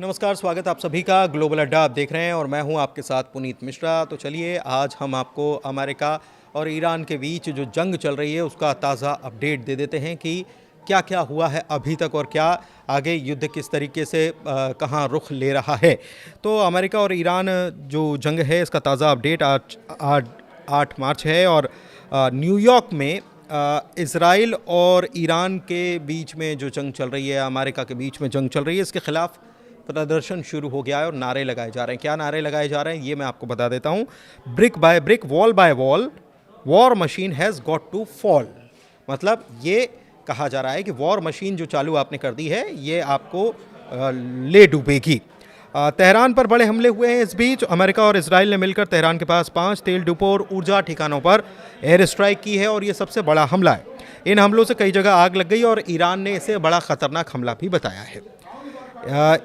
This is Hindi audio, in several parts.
नमस्कार, स्वागत आप सभी का ग्लोबल अड्डा आप देख रहे हैं और मैं हूं आपके साथ पुनीत मिश्रा। तो चलिए आज हम आपको अमेरिका और ईरान के बीच जो जंग चल रही है उसका ताज़ा अपडेट दे देते हैं कि क्या क्या हुआ है अभी तक और क्या आगे युद्ध किस तरीके से कहां रुख ले रहा है। तो अमेरिका और ईरान जो जंग है इसका ताज़ा अपडेट आज 8 मार्च है और न्यूयॉर्क में इसराइल और ईरान के बीच में जो जंग चल रही है, अमेरिका के बीच में जंग चल रही है, इसके खिलाफ प्रदर्शन शुरू हो गया है और नारे लगाए जा रहे हैं। क्या नारे लगाए जा रहे हैं ये मैं आपको बता देता हूं। Brick by brick, wall by wall, war machine has got to fall. मतलब ये कहा जा रहा है कि वॉर मशीन जो चालू आपने कर दी है ये आपको ले डूबेगी। तेहरान पर बड़े हमले हुए हैं। इस बीच अमेरिका और इसराइल ने मिलकर तेहरान के पास 5 तेल डिपो और ऊर्जा ठिकानों पर एयर स्ट्राइक की है और ये सबसे बड़ा हमला है। इन हमलों से कई जगह आग लग गई और ईरान ने इसे बड़ा खतरनाक हमला भी बताया है।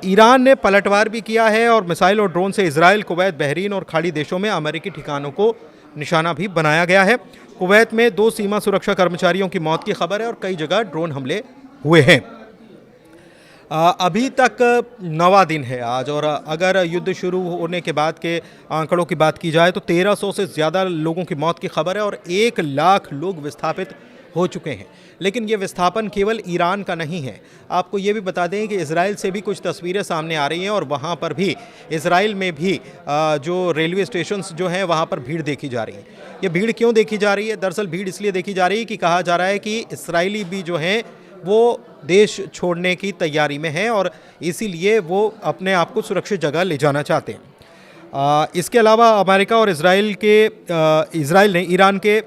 ईरान ने पलटवार भी किया है और मिसाइल और ड्रोन से इजराइल, कुवैत, बहरीन और खाड़ी देशों में अमेरिकी ठिकानों को निशाना भी बनाया गया है। कुवैत में 2 सीमा सुरक्षा कर्मचारियों की मौत की खबर है और कई जगह ड्रोन हमले हुए हैं। अभी तक 9वां दिन है आज और अगर युद्ध शुरू होने के बाद के आंकड़ों की बात की जाए तो 1300 से ज़्यादा लोगों की मौत की खबर है और 1 लाख लोग विस्थापित हो चुके हैं। लेकिन ये विस्थापन केवल ईरान का नहीं है। आपको ये भी बता दें कि इजराइल से भी कुछ तस्वीरें सामने आ रही हैं और वहाँ पर भी इजराइल में भी जो रेलवे स्टेशंस जो हैं वहाँ पर भीड़ देखी जा रही है। ये भीड़ क्यों देखी जा रही है? दरअसल भीड़ इसलिए देखी जा रही है कि कहा जा रहा है कि इसराइली भी जो हैं वो देश छोड़ने की तैयारी में हैं और इसीलिए वो अपने आप को सुरक्षित जगह ले जाना चाहते हैं। इसके अलावा अमेरिका और इजराइल ने ईरान के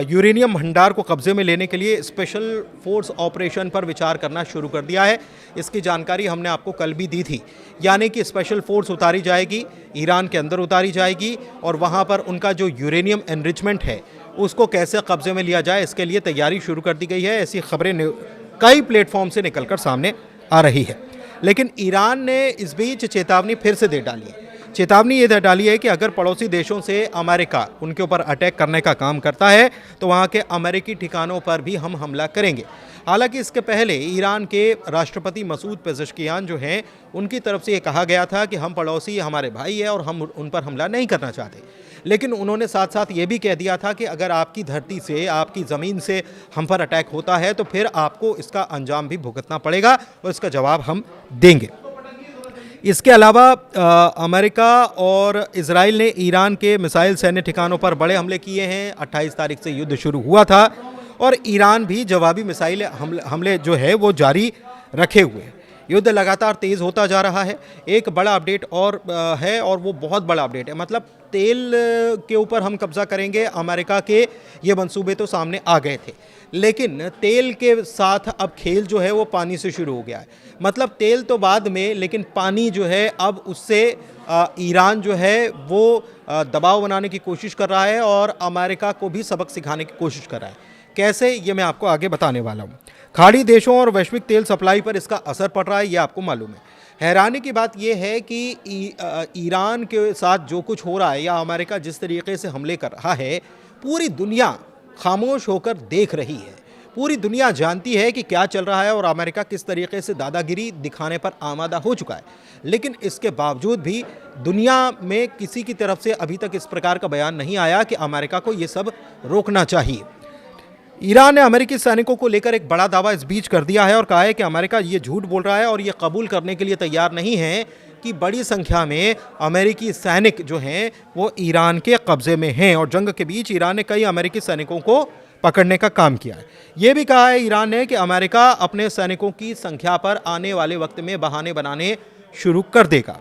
यूरेनियम भंडार को कब्जे में लेने के लिए स्पेशल फोर्स ऑपरेशन पर विचार करना शुरू कर दिया है। इसकी जानकारी हमने आपको कल भी दी थी। यानी कि स्पेशल फोर्स उतारी जाएगी, ईरान के अंदर उतारी जाएगी और वहाँ पर उनका जो यूरेनियम एनरिचमेंट है उसको कैसे कब्जे में लिया जाए इसके लिए तैयारी शुरू कर दी गई है। ऐसी खबरें कई प्लेटफॉर्म से निकलकर सामने आ रही है। लेकिन ईरान ने इस बीच चेतावनी फिर से दे डाली है। चेतावनी ये दे डाली है कि अगर पड़ोसी देशों से अमेरिका उनके ऊपर अटैक करने का काम करता है तो वहाँ के अमेरिकी ठिकानों पर भी हम हमला करेंगे। हालांकि इसके पहले ईरान के राष्ट्रपति मसूद पेज़ेश्कियान जो हैं उनकी तरफ से ये कहा गया था कि हम पड़ोसी हमारे भाई है और हम उन पर हमला नहीं करना चाहते। लेकिन उन्होंने साथ साथ ये भी कह दिया था कि अगर आपकी धरती से, आपकी ज़मीन से हम पर अटैक होता है तो फिर आपको इसका अंजाम भी भुगतना पड़ेगा और इसका जवाब हम देंगे। इसके अलावा अमेरिका और इजराइल ने ईरान के मिसाइल सैन्य ठिकानों पर बड़े हमले किए हैं। 28 तारीख से युद्ध शुरू हुआ था और ईरान भी जवाबी मिसाइल हमले जो है वो जारी रखे हुए हैं। युद्ध लगातार तेज़ होता जा रहा है। एक बड़ा अपडेट और है और वो बहुत बड़ा अपडेट है। मतलब तेल के ऊपर हम कब्जा करेंगे, अमेरिका के ये मंसूबे तो सामने आ गए थे, लेकिन तेल के साथ अब खेल जो है वो पानी से शुरू हो गया है। मतलब तेल तो बाद में, लेकिन पानी जो है अब उससे ईरान जो है वो दबाव बनाने की कोशिश कर रहा है और अमेरिका को भी सबक सिखाने की कोशिश कर रहा है। कैसे, ये मैं आपको आगे बताने वाला हूँ। खाड़ी देशों और वैश्विक तेल सप्लाई पर इसका असर पड़ रहा है, ये आपको मालूम है। हैरानी की बात यह है कि ईरान के साथ जो कुछ हो रहा है या अमेरिका जिस तरीके से हमले कर रहा है, पूरी दुनिया खामोश होकर देख रही है। पूरी दुनिया जानती है कि क्या चल रहा है और अमेरिका किस तरीके से दादागिरी दिखाने पर आमादा हो चुका है। लेकिन इसके बावजूद भी दुनिया में किसी की तरफ से अभी तक इस प्रकार का बयान नहीं आया कि अमेरिका को ये सब रोकना चाहिए। ईरान ने अमेरिकी सैनिकों को लेकर एक बड़ा दावा इस बीच कर दिया है और कहा है कि अमेरिका ये झूठ बोल रहा है और ये कबूल करने के लिए तैयार नहीं है कि बड़ी संख्या में अमेरिकी सैनिक जो हैं वो ईरान के कब्जे में हैं और जंग के बीच ईरान ने कई अमेरिकी सैनिकों को पकड़ने का काम किया है। ये भी कहा है ईरान ने कि अमेरिका अपने सैनिकों की संख्या पर आने वाले वक्त में बहाने बनाने शुरू कर देगा।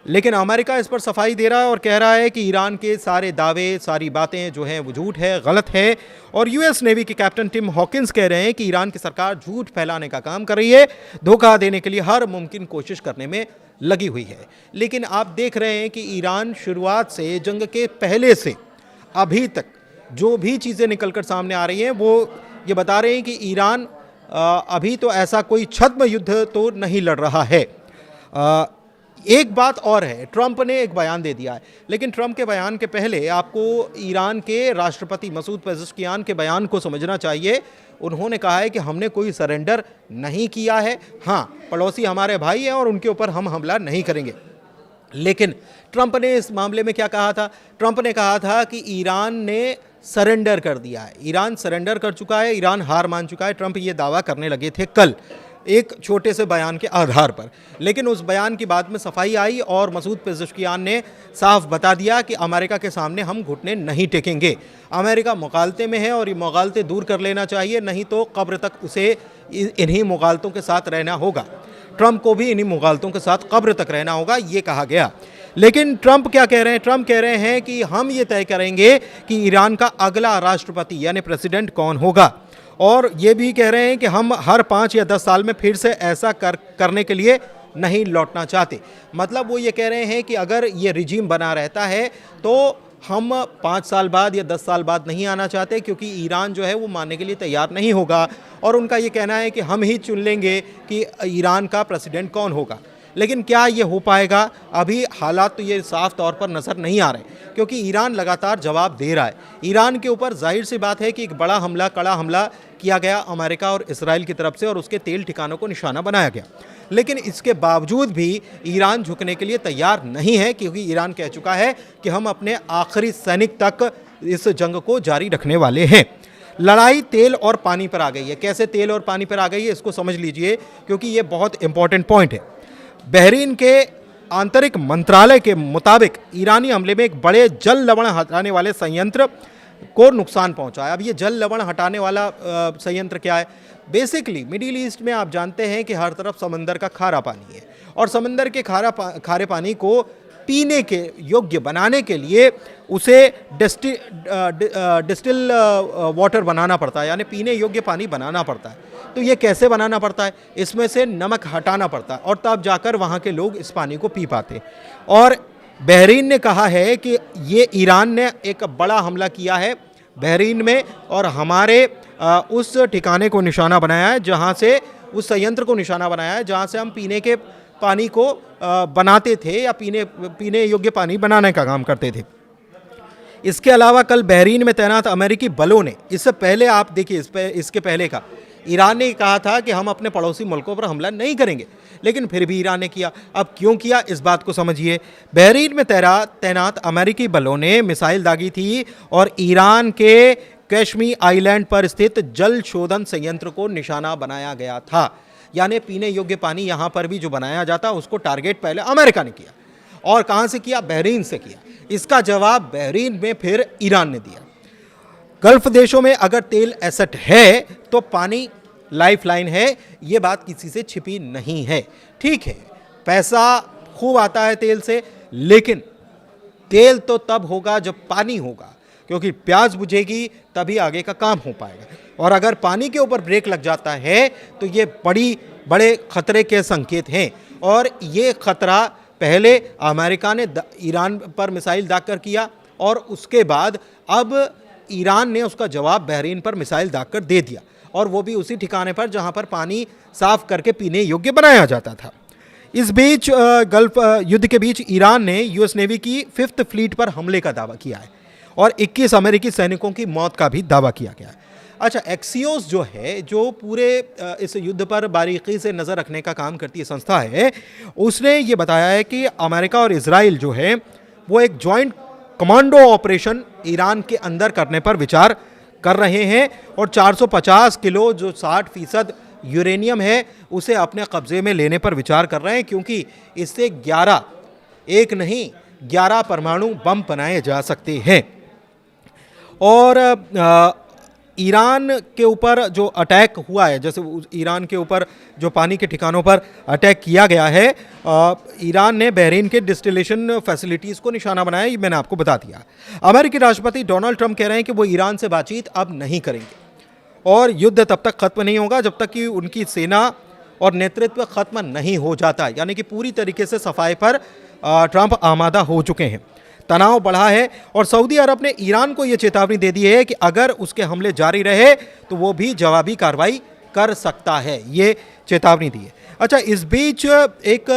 लेकिन अमेरिका इस पर सफाई दे रहा है और कह रहा है कि ईरान के सारे दावे, सारी बातें जो हैं वो झूठ है, गलत है। और यूएस नेवी के कैप्टन टिम हॉकिंस कह रहे हैं कि ईरान की सरकार झूठ फैलाने का काम कर रही है, धोखा देने के लिए हर मुमकिन कोशिश करने में लगी हुई है। लेकिन आप देख रहे हैं कि ईरान शुरुआत से, जंग के पहले से अभी तक जो भी चीज़ें निकलकर सामने आ रही हैं वो ये बता रहे हैं कि ईरान अभी तो ऐसा कोई छद्म युद्ध तो नहीं लड़ रहा है। एक बात और है, ट्रंप ने एक बयान दे दिया है, लेकिन ट्रंप के बयान के पहले आपको ईरान के राष्ट्रपति मसूद पेज़ेश्कियान के बयान को समझना चाहिए। उन्होंने कहा है कि हमने कोई सरेंडर नहीं किया है, हाँ पड़ोसी हमारे भाई हैं और उनके ऊपर हम हमला नहीं करेंगे। लेकिन ट्रंप ने इस मामले में क्या कहा था? ट्रंप ने कहा था कि ईरान ने सरेंडर कर दिया है, ईरान सरेंडर कर चुका है, ईरान हार मान चुका है। ट्रंप ये दावा करने लगे थे कल एक छोटे से बयान के आधार पर, लेकिन उस बयान की बाद में सफाई आई और मसूद पेज़ेश्कियान ने साफ बता दिया कि अमेरिका के सामने हम घुटने नहीं टेकेंगे। अमेरिका मुगालते में है और ये मुगालते दूर कर लेना चाहिए, नहीं तो कब्र तक उसे इन्हीं मुगालतों के साथ रहना होगा। ट्रंप को भी इन्हीं मुगालतों के साथ कब्र तक रहना होगा, ये कहा गया। लेकिन ट्रंप क्या कह रहे हैं? ट्रंप कह रहे हैं कि हम ये तय करेंगे कि ईरान का अगला राष्ट्रपति यानी प्रेसिडेंट कौन होगा, और ये भी कह रहे हैं कि हम हर 5 या 10 साल में फिर से ऐसा करने के लिए नहीं लौटना चाहते। मतलब वो ये कह रहे हैं कि अगर ये रिजीम बना रहता है तो हम 5 साल बाद या 10 साल बाद नहीं आना चाहते, क्योंकि ईरान जो है वो मानने के लिए तैयार नहीं होगा। और उनका ये कहना है कि हम ही चुन लेंगे कि ईरान का प्रेसिडेंट कौन होगा। लेकिन क्या ये हो पाएगा? अभी हालात तो ये साफ तौर पर नज़र नहीं आ रहे, क्योंकि ईरान लगातार जवाब दे रहा है। ईरान के ऊपर जाहिर सी बात है कि एक बड़ा हमला, कड़ा हमला किया गया अमेरिका और इसराइल की तरफ से, और उसके तेल ठिकानों को निशाना बनाया गया। लेकिन इसके बावजूद भी ईरान झुकने के लिए तैयार नहीं है, क्योंकि ईरान कह चुका है कि हम अपने आखिरी सैनिक तक इस जंग को जारी रखने वाले हैं। लड़ाई तेल और पानी पर आ गई है। कैसे तेल और पानी पर आ गई है इसको समझ लीजिए, क्योंकि ये बहुत इंपॉर्टेंट पॉइंट है। बहरीन के आंतरिक मंत्रालय के मुताबिक ईरानी हमले में एक बड़े जल लवण हटाने वाले संयंत्र को नुकसान पहुंचा है। अब ये जल लवण हटाने वाला संयंत्र क्या है? बेसिकली मिडिल ईस्ट में आप जानते हैं कि हर तरफ समंदर का खारा पानी है, और समंदर के खारे पानी को पीने के योग्य बनाने के लिए उसे डिस्टिल वाटर बनाना पड़ता है, यानी पीने योग्य पानी बनाना पड़ता है। तो ये कैसे बनाना पड़ता है? इसमें से नमक हटाना पड़ता है, और तब जाकर वहाँ के लोग इस पानी को पी पाते हैं। और बहरीन ने कहा है कि ये ईरान ने एक बड़ा हमला किया है बहरीन में, और हमारे उस ठिकाने को निशाना बनाया है, जहाँ से उस संयंत्र को निशाना बनाया है जहाँ से हम पीने के पानी को बनाते थे, या पीने योग्य पानी बनाने का काम करते थे। इसके अलावा कल बहरीन में तैनात अमेरिकी बलों ने, इससे पहले आप देखिए इसके पहले का ईरान ने कहा था कि हम अपने पड़ोसी मुल्कों पर हमला नहीं करेंगे, लेकिन फिर भी ईरान ने किया। अब क्यों किया इस बात को समझिए। बहरीन में तैनात अमेरिकी बलों ने मिसाइल दागी थी और ईरान के कश्मीर आइलैंड पर स्थित जल शोधन संयंत्र को निशाना बनाया गया था। यानी पीने योग्य पानी यहाँ पर भी जो बनाया जाता उसको टारगेट पहले अमेरिका ने किया, और कहाँ से किया? बहरीन से किया। इसका जवाब बहरीन में फिर ईरान ने दिया। गल्फ देशों में अगर तेल एसेट है तो पानी लाइफलाइन है, ये बात किसी से छिपी नहीं है। ठीक है, पैसा खूब आता है तेल से, लेकिन तेल तो तब होगा जब पानी होगा, क्योंकि प्यास बुझेगी तभी आगे का काम हो पाएगा। और अगर पानी के ऊपर ब्रेक लग जाता है तो ये बड़े खतरे के संकेत हैं, और ये खतरा पहले अमेरिका ने ईरान पर मिसाइल दागकर किया, और उसके बाद अब ईरान ने उसका जवाब बहरीन पर मिसाइल दागकर दे दिया, और वो भी उसी ठिकाने पर जहां पर पानी साफ करके पीने योग्य बनाया जाता था। इस बीच गल्फ युद्ध के बीच ईरान ने यूएस नेवी की 5th फ्लीट पर हमले का दावा किया है, और 21 अमेरिकी सैनिकों की मौत का भी दावा किया गया है। अच्छा, एक्सियोस जो है, जो पूरे इस युद्ध पर बारीकी से नज़र रखने का काम करती है संस्था है, उसने ये बताया है कि अमेरिका और इजराइल जो है वो एक जॉइंट कमांडो ऑपरेशन ईरान के अंदर करने पर विचार कर रहे हैं, और 450 किलो जो 60% यूरेनियम है उसे अपने कब्जे में लेने पर विचार कर रहे हैं, क्योंकि इससे 11 परमाणु बम बनाए जा सकते हैं। और ईरान के ऊपर जो अटैक हुआ है, जैसे ईरान के ऊपर जो पानी के ठिकानों पर अटैक किया गया है, ईरान ने बहरीन के डिस्टिलेशन फैसिलिटीज़ को निशाना बनाया, ये मैंने आपको बता दिया। अमेरिकी राष्ट्रपति डोनाल्ड ट्रंप कह रहे हैं कि वो ईरान से बातचीत अब नहीं करेंगे, और युद्ध तब तक खत्म नहीं होगा जब तक कि उनकी सेना और नेतृत्व खत्म नहीं हो जाता। यानी कि पूरी तरीके से सफाई पर ट्रंप आमादा हो चुके हैं। तनाव बढ़ा है, और सऊदी अरब ने ईरान को यह चेतावनी दे दी है कि अगर उसके हमले जारी रहे तो वो भी जवाबी कार्रवाई कर सकता है, ये चेतावनी दी है। अच्छा, इस बीच एक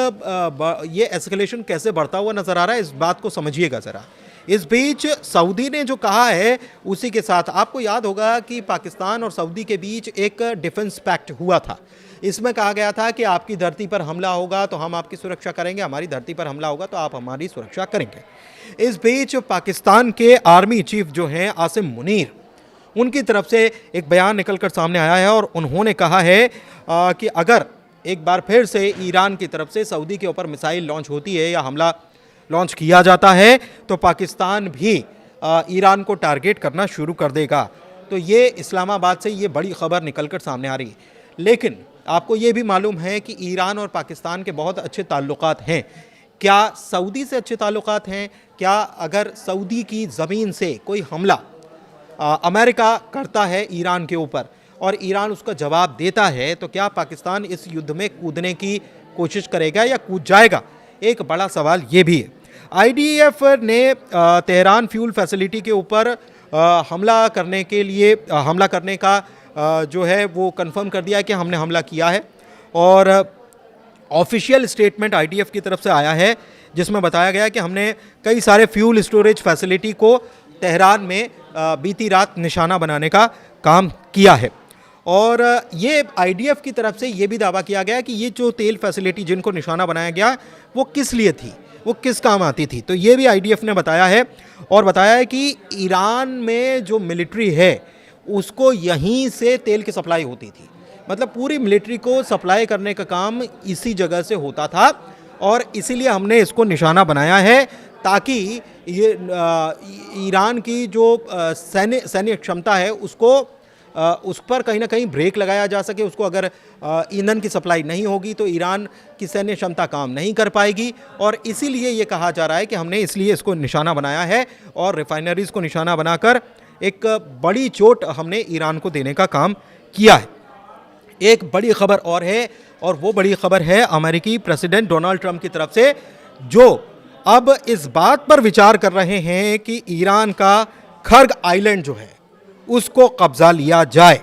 ये एस्केलेशन कैसे बढ़ता हुआ नजर आ रहा है, इस बात को समझिएगा ज़रा। इस बीच सऊदी ने जो कहा है, उसी के साथ आपको याद होगा कि पाकिस्तान और सऊदी के बीच एक डिफेंस पैक्ट हुआ था। इसमें कहा गया था कि आपकी धरती पर हमला होगा तो हम आपकी सुरक्षा करेंगे, हमारी धरती पर हमला होगा तो आप हमारी सुरक्षा करेंगे। इस बीच पाकिस्तान के आर्मी चीफ जो हैं आसिम मुनीर, उनकी तरफ से एक बयान निकलकर सामने आया है और उन्होंने कहा है कि अगर एक बार फिर से ईरान की तरफ से सऊदी के ऊपर मिसाइल लॉन्च होती है या हमला लॉन्च किया जाता है तो पाकिस्तान भी ईरान को टारगेट करना शुरू कर देगा। तो ये इस्लामाबाद से ये बड़ी खबर निकलकर सामने आ रही है। लेकिन आपको ये भी मालूम है कि ईरान और पाकिस्तान के बहुत अच्छे ताल्लुकात हैं। क्या सऊदी से अच्छे ताल्लुकात हैं? क्या अगर सऊदी की ज़मीन से कोई हमला अमेरिका करता है ईरान के ऊपर और ईरान उसका जवाब देता है तो क्या पाकिस्तान इस युद्ध में कूदने की कोशिश करेगा या कूद जाएगा? एक बड़ा सवाल ये भी है। आईडीएफ ने तेहरान फ्यूल फैसिलिटी के ऊपर हमला करने का जो है वो कंफर्म कर दिया है कि हमने हमला किया है। और ऑफिशियल स्टेटमेंट आईडीएफ की तरफ से आया है जिसमें बताया गया कि हमने कई सारे फ्यूल स्टोरेज फैसिलिटी को तेहरान में बीती रात निशाना बनाने का काम किया है। और ये आईडीएफ की तरफ से ये भी दावा किया गया कि ये जो तेल फैसिलिटी जिनको निशाना बनाया गया वो किस लिए थी, वो किस काम आती थी। तो ये भी आईडीएफ ने बताया है और बताया है कि ईरान में जो मिलिट्री है उसको यहीं से तेल की सप्लाई होती थी। मतलब पूरी मिलिट्री को सप्लाई करने का काम इसी जगह से होता था और इसीलिए हमने इसको निशाना बनाया है ताकि ये ईरान की जो सैन्य क्षमता है उस पर कहीं ना कहीं ब्रेक लगाया जा सके। उसको अगर ईंधन की सप्लाई नहीं होगी तो ईरान की सैन्य क्षमता काम नहीं कर पाएगी। और इसीलिए ये कहा जा रहा है कि हमने इसलिए इसको निशाना बनाया है और रिफाइनरीज को निशाना बनाकर एक बड़ी चोट हमने ईरान को देने का काम किया है। एक बड़ी खबर और है और वो बड़ी खबर है अमेरिकी प्रेसिडेंट डोनाल्ड ट्रंप की तरफ से, जो अब इस बात पर विचार कर रहे हैं कि ईरान का खर्ग आइलैंड जो है उसको कब्जा लिया जाए।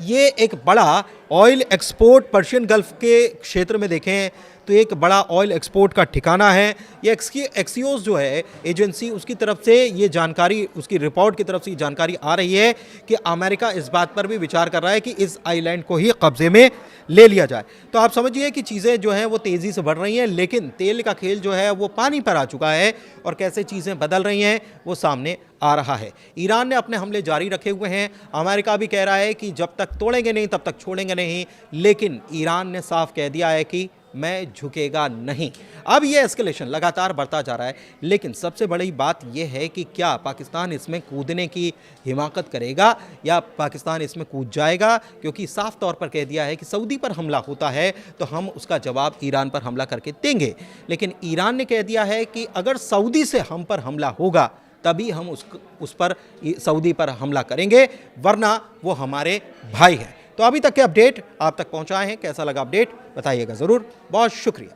ये एक बड़ा ऑयल एक्सपोर्ट पर्शियन गल्फ के क्षेत्र में देखें तो एक बड़ा ऑयल एक्सपोर्ट का ठिकाना है। ये एक्सियोस जो है एजेंसी, उसकी तरफ से ये जानकारी, उसकी रिपोर्ट की तरफ से ये जानकारी आ रही है कि अमेरिका इस बात पर भी विचार कर रहा है कि इस आइलैंड को ही कब्जे में ले लिया जाए। तो आप समझिए कि चीज़ें जो हैं वो तेज़ी से बढ़ रही हैं, लेकिन तेल का खेल जो है वो पानी पर आ चुका है और कैसे चीज़ें बदल रही हैं वो सामने आ रहा है। ईरान ने अपने हमले जारी रखे हुए हैं। अमेरिका भी कह रहा है कि जब तक तोड़ेंगे नहीं तब तक छोड़ेंगे नहीं, लेकिन ईरान ने साफ कह दिया है कि मैं झुकेगा नहीं। अब ये एस्केलेशन लगातार बढ़ता जा रहा है, लेकिन सबसे बड़ी बात यह है कि क्या पाकिस्तान इसमें कूदने की हिमाकत करेगा या पाकिस्तान इसमें कूद जाएगा, क्योंकि साफ तौर पर कह दिया है कि सऊदी पर हमला होता है तो हम उसका जवाब ईरान पर हमला करके देंगे। लेकिन ईरान ने कह दिया है कि अगर सऊदी से हम पर हमला होगा तभी हम उस पर सऊदी पर हमला करेंगे, वरना वो हमारे भाई हैं। तो अभी तक के अपडेट आप तक पहुंचाए हैं। कैसा लगा अपडेट बताइएगा ज़रूर। बहुत शुक्रिया।